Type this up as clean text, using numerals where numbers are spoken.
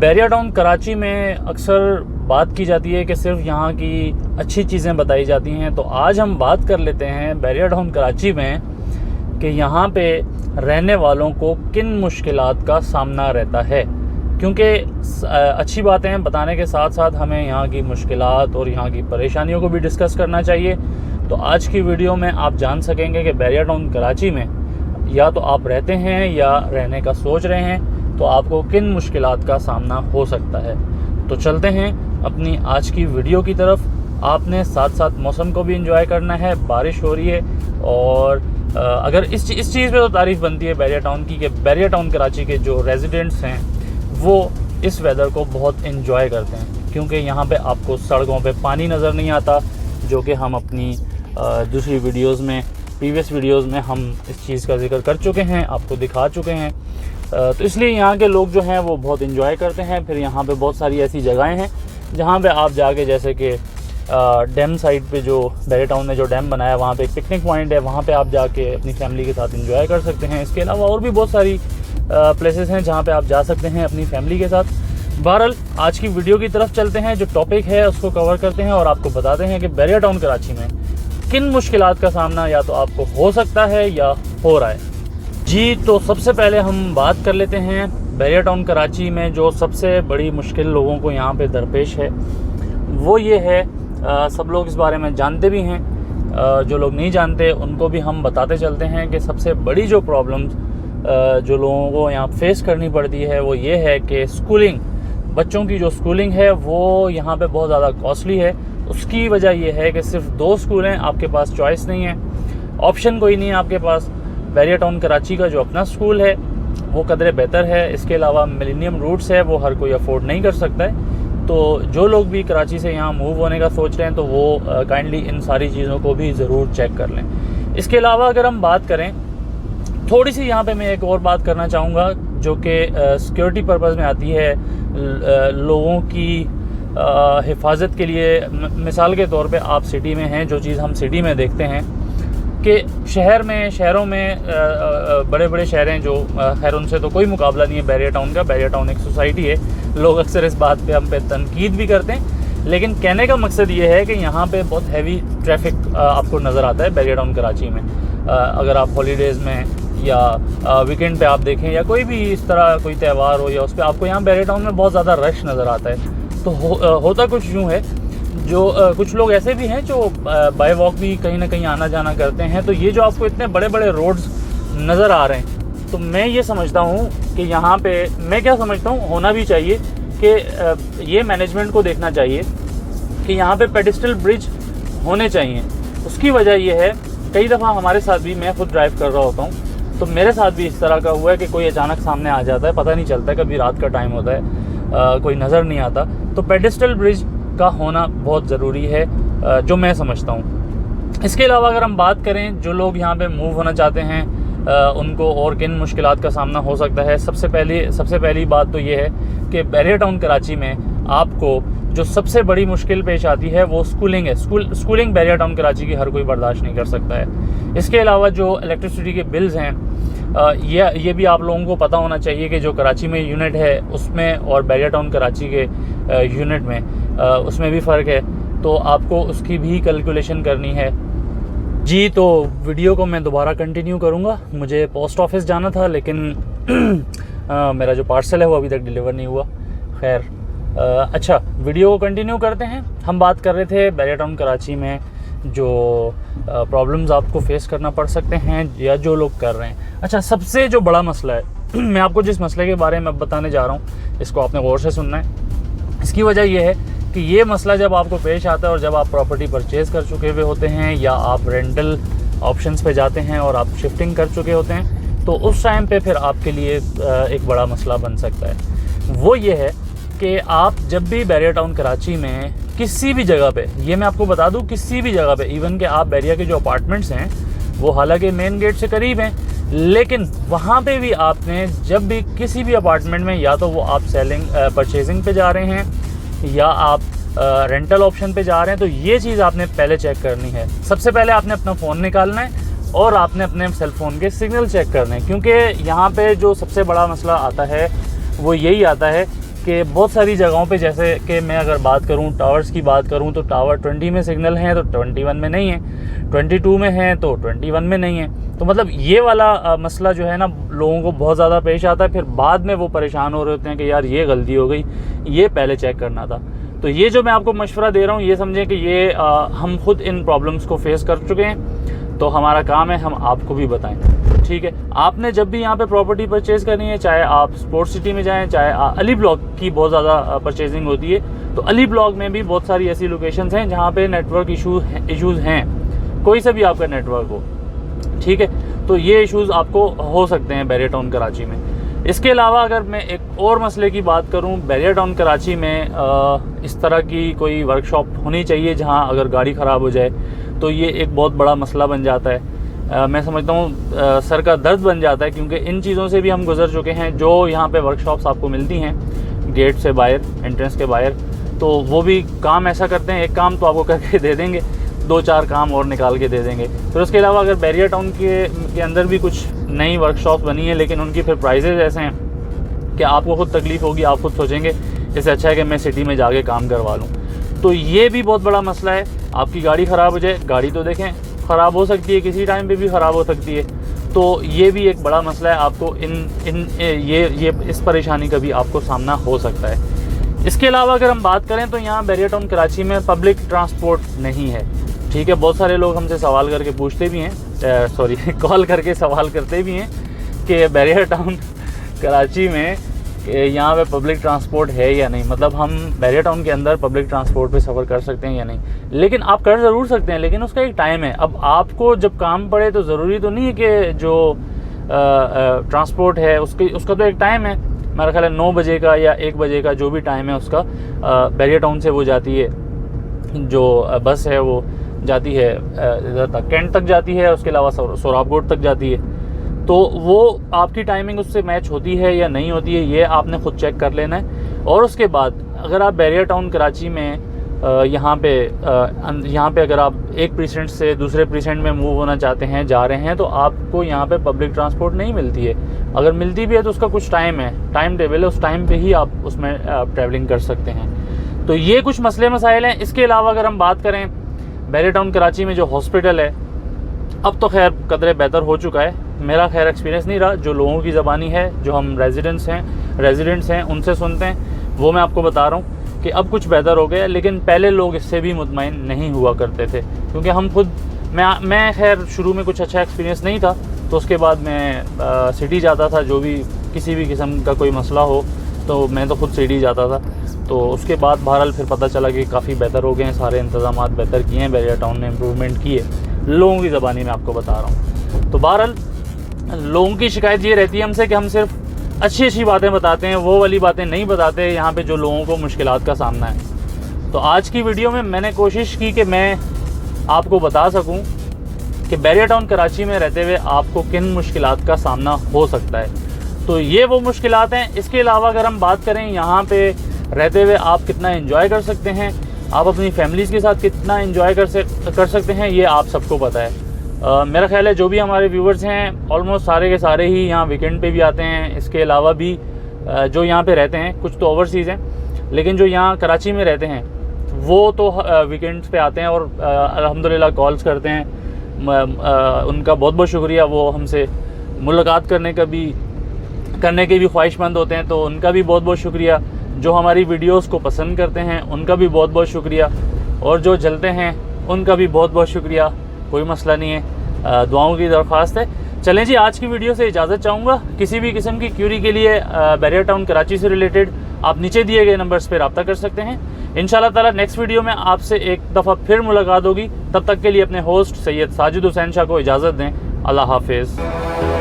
Bairiya town Karachi में अक्सर बात की जाती है कि सिर्फ यहाँ की अच्छी चीज़ें बताई जाती हैं। तो आज हम बात कर लेते हैं बैरिया टाउन कराची में कि यहाँ पे रहने वालों को किन मुश्किलात का सामना रहता है, क्योंकि अच्छी बातें बताने के साथ साथ हमें यहाँ की मुश्किलात और यहाँ की परेशानियों को भी डिस्कस करना चाहिए। तो आज की वीडियो में आप जान सकेंगे कि बैरिया टाउन कराची में या तो आप रहते हैं या रहने का सोच रहे हैं तो आपको किन मुश्किलात का सामना हो सकता है। तो चलते हैं अपनी आज की वीडियो की तरफ। आपने साथ साथ मौसम को भी एंजॉय करना है, बारिश हो रही है और अगर इस चीज़ पे तो तारीफ़ बनती है बैरिया टाउन की कि बैरिया टाउन कराची के जो रेजिडेंट्स हैं वो इस वेदर को बहुत एंजॉय करते हैं, क्योंकि यहाँ पे आपको सड़कों पे पानी नज़र नहीं आता, जो कि हम अपनी दूसरी वीडियोस में, प्रीवियस वीडियोस में हम इस चीज़ का जिक्र कर चुके हैं, आपको दिखा चुके हैं। तो इसलिए यहाँ के लोग जो हैं वो बहुत एंजॉय करते हैं। फिर यहाँ पे बहुत सारी ऐसी जगहें हैं जहाँ पे आप जाके, जैसे कि डैम साइड पे जो बैरिया टाउन ने जो डैम बनाया, वहाँ पे एक पिकनिक पॉइंट है, वहाँ पे आप जाके अपनी फैमिली के साथ एंजॉय कर सकते हैं। इसके अलावा और भी बहुत सारी प्लेसेस हैं जहाँ पे आप जा सकते हैं अपनी फैमिली के साथ। बहरहाल आज की वीडियो की तरफ चलते हैं, जो टॉपिक है उसको कवर करते हैं और आपको बताते हैं कि बैरिया टाउन कराची में किन मुश्किलात का सामना या तो आपको हो सकता है या हो रहा है। जी, तो सबसे पहले हम बात कर लेते हैं बैरिया टाउन कराची में जो सबसे बड़ी मुश्किल लोगों को यहाँ पे दरपेश है, वो ये है, सब लोग इस बारे में जानते भी हैं, जो लोग नहीं जानते उनको भी हम बताते चलते हैं कि सबसे बड़ी जो प्रॉब्लम्स जो लोगों को यहाँ फेस करनी पड़ती है वो ये है कि स्कूलिंग, बच्चों की जो स्कूलिंग है वो यहाँ पे बहुत ज़्यादा कॉस्टली है। उसकी वजह ये है कि सिर्फ 2 स्कूल हैं, आपके पास चॉइस नहीं है, ऑप्शन कोई नहीं है आपके पास। बैरिया टाउन कराची का जो अपना स्कूल है वो कदरे बेहतर है, इसके अलावा मिलेनियम रूट्स है वो हर कोई अफोर्ड नहीं कर सकता है। तो जो लोग भी कराची से यहाँ मूव होने का सोच रहे हैं तो वो काइंडली इन सारी चीज़ों को भी ज़रूर चेक कर लें। इसके अलावा अगर हम बात करें, थोड़ी सी यहाँ पे मैं एक और बात करना चाहूँगा जो कि सिक्योरिटी पर्पज़ में आती है, लोगों की हिफाजत के लिए। मिसाल के तौर पे आप सिटी में हैं, जो चीज़ हम सिटी में देखते हैं कि शहरों में बड़े बड़े शहर हैं जो खैर उनसे तो कोई मुकाबला नहीं है बैरिया टाउन का। बैरिया टाउन एक सोसाइटी है, लोग अक्सर इस बात पे हम पे तनकीद भी करते हैं, लेकिन कहने का मकसद ये है कि यहाँ पे बहुत हैवी ट्रैफिक आपको नज़र आता है बैरिया टाउन कराची में। अगर आप हॉलीडेज़ में या वीकेंड पे आप देखें या कोई भी इस तरह कोई त्यौहार हो या उस पर आपको यहाँ बैरिया टाउन में बहुत ज़्यादा रश नज़र आता है। तो होता कुछ यूँ है, जो कुछ लोग ऐसे भी हैं जो बाय वॉक भी कहीं ना कहीं आना जाना करते हैं। तो ये जो आपको इतने बड़े बड़े रोड्स नज़र आ रहे हैं, तो मैं ये समझता हूँ कि यहाँ पे मैं क्या समझता हूँ होना भी चाहिए कि ये मैनेजमेंट को देखना चाहिए कि यहाँ पे पेडिस्ट्रियल ब्रिज होने चाहिए। उसकी वजह ये है, कई दफ़ा हमारे साथ भी, मैं खुद ड्राइव कर रहा होता हूँ तो मेरे साथ भी इस तरह का हुआ है कि कोई अचानक सामने आ जाता है, पता नहीं चलता है, कभी रात का टाइम होता है, कोई नज़र नहीं आता। तो पेडिस्ट्रियल ब्रिज का होना बहुत ज़रूरी है, जो मैं समझता हूँ। इसके अलावा अगर हम बात करें, जो लोग यहाँ पे मूव होना चाहते हैं उनको और किन मुश्किलात का सामना हो सकता है, सबसे पहली बात तो ये है कि बैरिया टाउन कराची में आपको जो सबसे बड़ी मुश्किल पेश आती है वो स्कूलिंग है। स्कूलिंग बैरिया टाउन कराची की हर कोई बर्दाश्त नहीं कर सकता है। इसके अलावा जो इलेक्ट्रिसिटी के बिल्स हैं, ये भी आप लोगों को पता होना चाहिए कि जो कराची में यूनिट है उसमें और बैरिया टाउन कराची के यूनिट में उसमें भी फ़र्क है, तो आपको उसकी भी कैलकुलेशन करनी है। जी, तो वीडियो को मैं दोबारा कंटिन्यू करूँगा। मुझे पोस्ट ऑफिस जाना था, लेकिन मेरा जो पार्सल है वो अभी तक डिलीवर नहीं हुआ। खैर, अच्छा, वीडियो को कंटिन्यू करते हैं। हम बात कर रहे थे बैरिया टाउन कराची में जो प्रॉब्लम्स आपको फेस करना पड़ सकते हैं या जो लोग कर रहे हैं। अच्छा, सबसे जो बड़ा मसला है मैं आपको जिस मसले के बारे में बताने जा रहा हूँ, इसको आपने गौर से सुनना है। इसकी वजह यह है कि ये मसला जब आपको पेश आता है और जब आप प्रॉपर्टी परचेज़ कर चुके हुए होते हैं या आप रेंटल ऑप्शंस पे जाते हैं और आप शिफ्टिंग कर चुके होते हैं, तो उस टाइम पे फिर आपके लिए एक बड़ा मसला बन सकता है। वो ये है कि आप जब भी बैरिया टाउन कराची में किसी भी जगह पे, ये मैं आपको बता दूं, किसी भी जगह पे, इवन कि आप बैरिया के जो अपार्टमेंट्स हैं वो हालांकि मेन गेट से करीब हैं, लेकिन वहाँ पे भी आपने जब भी किसी भी अपार्टमेंट में या तो वो आप परचेजिंग पे जा रहे हैं या आप रेंटल ऑप्शन पे जा रहे हैं, तो ये चीज़ आपने पहले चेक करनी है। सबसे पहले आपने अपना फ़ोन निकालना है और आपने अपने सेल फ़ोन के सिग्नल चेक करने हैं, क्योंकि यहाँ पे जो सबसे बड़ा मसला आता है वो यही आता है कि बहुत सारी जगहों पे, जैसे कि मैं अगर बात करूं टावर्स की बात करूं, तो टावर 20 में सिग्नल हैं तो 21 में नहीं है, 22 में हैं तो 21 में नहीं है। तो मतलब ये वाला मसला जो है ना लोगों को बहुत ज़्यादा पेश आता है। फिर बाद में वो परेशान हो रहे होते हैं कि यार ये गलती हो गई, ये पहले चेक करना था। तो ये जो मैं आपको मशवरा दे रहा हूँ, ये समझें कि ये हम खुद इन प्रॉब्लम्स को फेस कर चुके हैं, तो हमारा काम है हम आपको भी बताएं। ठीक है, आपने जब भी यहाँ पे प्रॉपर्टी परचेज़ करनी है, चाहे आप स्पोर्ट्स सिटी में जाएं, चाहे अली ब्लॉक की बहुत ज़्यादा परचेजिंग होती है, तो अली ब्लॉक में भी बहुत सारी ऐसी लोकेशंस हैं जहाँ पे नेटवर्क इश्यूज़ हैं, कोई सा भी आपका नेटवर्क हो। ठीक है, तो ये इश्यूज़ आपको हो सकते हैं बैरियर टाउन कराची में। इसके अलावा अगर मैं एक और मसले की बात करूं, बैरियर टाउन कराची में इस तरह की कोई वर्कशॉप होनी चाहिए जहां अगर गाड़ी ख़राब हो जाए तो ये एक बहुत बड़ा मसला बन जाता है। मैं समझता हूं सर का दर्द बन जाता है, क्योंकि इन चीज़ों से भी हम गुजर चुके हैं। जो यहाँ पे वर्कशॉप्स आपको मिलती हैं गेट से बाहर, एंट्रेंस के बाहर, तो वो भी काम ऐसा करते हैं, एक काम तो आपको करके दे देंगे, 2-4 काम और निकाल के दे देंगे। फिर उसके अलावा अगर बैरियर टाउन के अंदर भी कुछ नई वर्कशॉप बनी है, लेकिन उनकी फिर प्राइजेज़ ऐसे हैं कि आपको खुद तकलीफ़ होगी, आप खुद सोचेंगे इससे अच्छा है कि मैं सिटी में जाके काम करवा लूँ। तो ये भी बहुत बड़ा मसला है। आपकी गाड़ी ख़राब हो जाए, गाड़ी तो देखें ख़राब हो सकती है, किसी टाइम पे भी ख़राब हो सकती है, तो ये भी एक बड़ा मसला है। आपको ये इस परेशानी का भी आपको सामना हो सकता है। इसके अलावा अगर हम बात करें तो यहाँ बैरियर टाउन कराची में पब्लिक ट्रांसपोर्ट नहीं है। ठीक है, बहुत सारे लोग हमसे सवाल करके पूछते भी हैं, कॉल करके सवाल करते भी हैं कि बैरियर टाउन कराची में यहाँ पे पब्लिक ट्रांसपोर्ट है या नहीं, मतलब हम बैरियर टाउन के अंदर पब्लिक ट्रांसपोर्ट पे सफ़र कर सकते हैं या नहीं। लेकिन आप कर ज़रूर सकते हैं, लेकिन उसका एक टाइम है। अब आपको जब काम पड़े तो ज़रूरी तो नहीं है कि जो ट्रांसपोर्ट है उसका तो एक टाइम है, मेरा ख्याल है 9 बजे का या 1 बजे का, जो भी टाइम है उसका। बैरियर टाउन से वो जाती है, जो बस है वो जाती है इधर तक, कैंट तक जाती है, उसके अलावा सोराबकोट तक जाती है। तो वो आपकी टाइमिंग उससे मैच होती है या नहीं होती है, ये आपने खुद चेक कर लेना है। और उसके बाद अगर आप बैरियर टाउन कराची में यहाँ पे अगर आप एक प्रीसेंट से दूसरे प्रीसेंट में मूव होना चाहते हैं, जा रहे हैं, तो आपको यहाँ पे पब्लिक ट्रांसपोर्ट नहीं मिलती है। अगर मिलती भी है तो उसका कुछ टाइम है, टाइम टेबल है, उस टाइम पे ही आप उसमें ट्रैवलिंग कर सकते हैं। तो ये कुछ मसले मसाइल हैं। इसके अलावा अगर हम बात करें बैरियर टाउन कराची में जो हॉस्पिटल है, अब तो खैर कदरे बेहतर हो चुका है, मेरा खैर एक्सपीरियंस नहीं रहा। जो लोगों की ज़बानी है, जो हम रेजिडेंट्स हैं उनसे सुनते हैं, वो मैं आपको बता रहा हूँ कि अब कुछ बेहतर हो गया। लेकिन पहले लोग इससे भी मुतमईन नहीं हुआ करते थे, क्योंकि हम खुद मैं खैर शुरू में कुछ अच्छा एक्सपीरियंस नहीं था, तो उसके बाद मैं सिटी जाता था, जो भी किसी भी किस्म का कोई मसला हो तो मैं तो खुद सिटी जाता था। तो उसके बाद बहरहाल फिर पता चला कि काफ़ी बेहतर हो गए हैं, सारे इंतज़ामात बेहतर किए हैं, बैरियर टाउन ने इम्प्रूवमेंट की है, लोगों की ज़बानी में आपको बता रहा हूँ। तो बहरहाल लोगों की शिकायत ये रहती है हमसे कि हम सिर्फ अच्छी बातें बताते हैं, वो वाली बातें नहीं बताते यहाँ पे जो लोगों को मुश्किलात का सामना है। तो आज की वीडियो में मैंने कोशिश की कि मैं आपको बता सकूं कि बैरियर टाउन कराची में रहते हुए आपको किन मुश्किलात का सामना हो सकता है। तो ये वो मुश्किलात हैं। इसके अलावा अगर हम बात करें यहाँ पे रहते हुए आप कितना एंजॉय कर सकते हैं, आप अपनी फैमिलीज़ के साथ कितना एंजॉय कर सकते हैं, ये आप सबको पता है। मेरा ख्याल है जो भी हमारे व्यूवर्स हैं ऑलमोस्ट सारे के सारे ही यहाँ वीकेंड पे भी आते हैं। इसके अलावा भी जो यहाँ पे रहते हैं, कुछ तो ओवरसीज़ हैं, लेकिन जो यहाँ कराची में रहते हैं वो तो वीकेंड्स पे आते हैं और अल्हम्दुलिल्लाह कॉल्स करते हैं। उनका बहुत बहुत शुक्रिया, वो हमसे मुलाकात करने के भी ख्वाहिशमंद होते हैं, तो उनका भी बहुत बहुत शुक्रिया। जो हमारी वीडियोस को पसंद करते हैं उनका भी बहुत बहुत शुक्रिया, और जो जलते हैं उनका भी बहुत बहुत शुक्रिया। कोई मसला नहीं है, दुआओं की दरख्वास्त है। चलें जी, आज की वीडियो से इजाज़त चाहूँगा। किसी भी किस्म की क्यूरी के लिए बैरियर टाउन कराची से रिलेटेड आप नीचे दिए गए नंबर्स पर रब्ता कर सकते हैं। इंशाल्लाह ताला नेक्स्ट वीडियो में आपसे एक दफ़ा फिर मुलाकात होगी। तब तक के लिए अपने होस्ट सैयद साजिद हुसैन शाह को इजाज़त दें। अल्लाह हाफिज़।